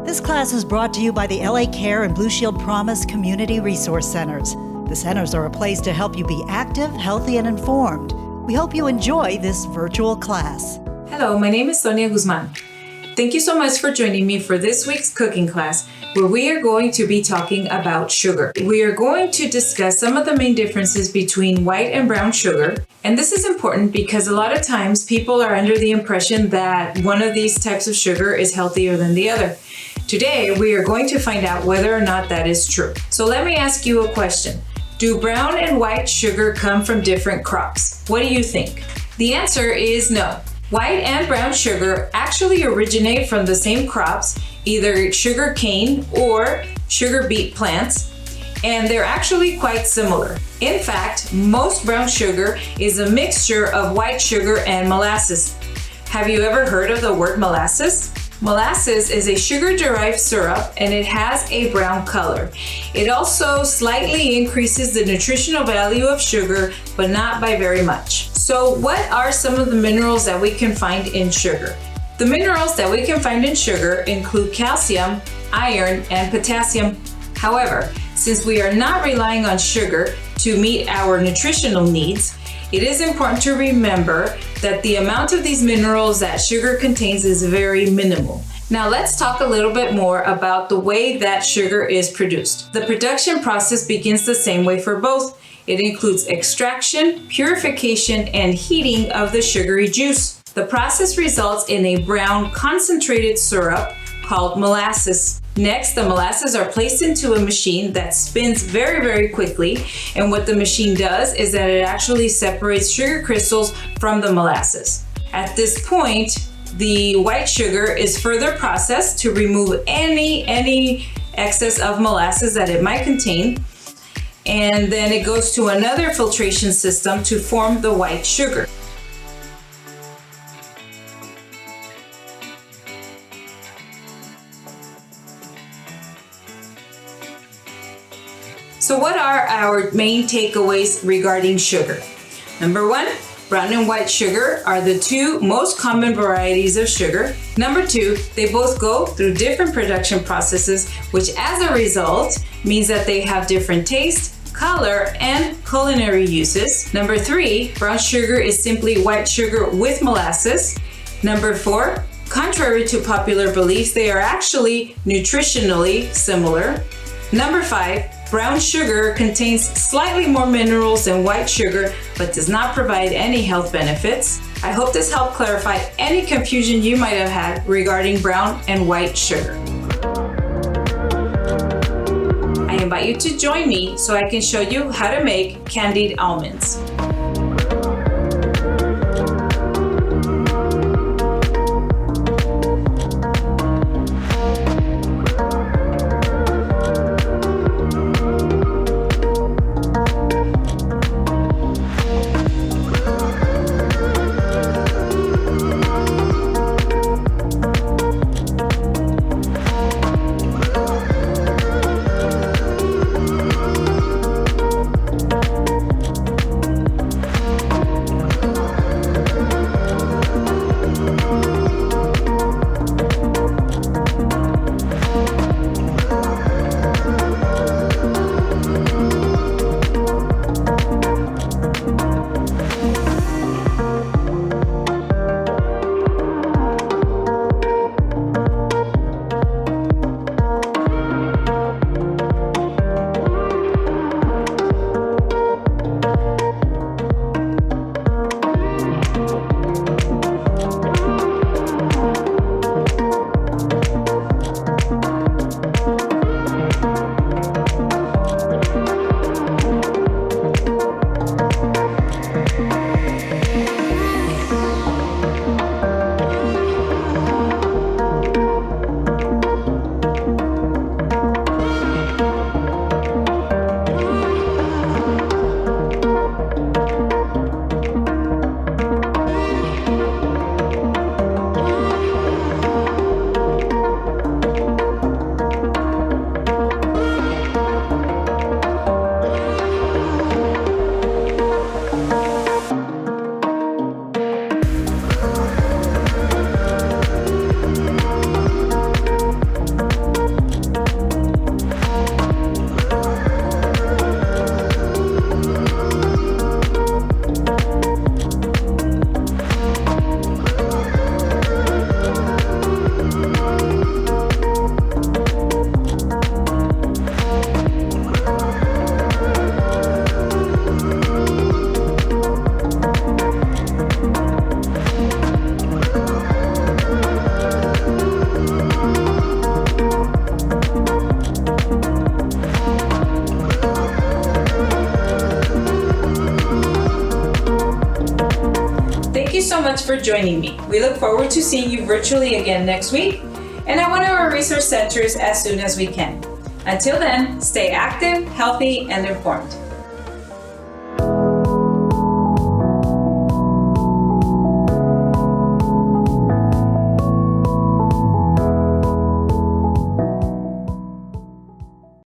This class is brought to you by the LA Care and Blue Shield Promise Community Resource Centers. The centers are a place to help you be active, healthy, and informed. We hope you enjoy this virtual class. Hello, my name is Sonia Guzman. Thank you so much for joining me for this week's cooking class, where we are going to be talking about sugar. We are going to discuss some of the main differences between white and brown sugar. And this is important because a lot of times people are under the impression that one of these types of sugar is healthier than the other. Today, we are going to find out whether or not that is true. So let me ask you a question. Do brown and white sugar come from different crops? What do you think? The answer is no. White and brown sugar actually originate from the same crops, either sugar cane or sugar beet plants, and they're actually quite similar. In fact, most brown sugar is a mixture of white sugar and molasses. Have you ever heard of the word molasses? Molasses is a sugar-derived syrup and it has a brown color. It also slightly increases the nutritional value of sugar, but not by very much. So what are some of the minerals that we can find in sugar? The minerals that we can find in sugar include calcium, iron, and potassium. However, since we are not relying on sugar to meet our nutritional needs, it is important to remember that the amount of these minerals that sugar contains is very minimal. Now let's talk a little bit more about the way that sugar is produced. The production process begins the same way for both. It includes extraction, purification, and heating of the sugary juice. The process results in a brown concentrated syrup called molasses. Next, the molasses are placed into a machine that spins very, very quickly. And what the machine does is that it actually separates sugar crystals from the molasses. At this point, the white sugar is further processed to remove any excess of molasses that it might contain. And then it goes to another filtration system to form the white sugar. So what are our main takeaways regarding sugar? Number one, brown and white sugar are the two most common varieties of sugar. Number two, they both go through different production processes, which as a result means that they have different taste, color, and culinary uses. Number three, brown sugar is simply white sugar with molasses. Number four, contrary to popular beliefs, they are actually nutritionally similar. Number five, brown sugar contains slightly more minerals than white sugar, but does not provide any health benefits. I hope this helped clarify any confusion you might have had regarding brown and white sugar. I invite you to join me so I can show you how to make candied almonds. for joining me. We look forward to seeing you virtually again next week and at one of our resource centers as soon as we can. Until then, stay active, healthy, and informed.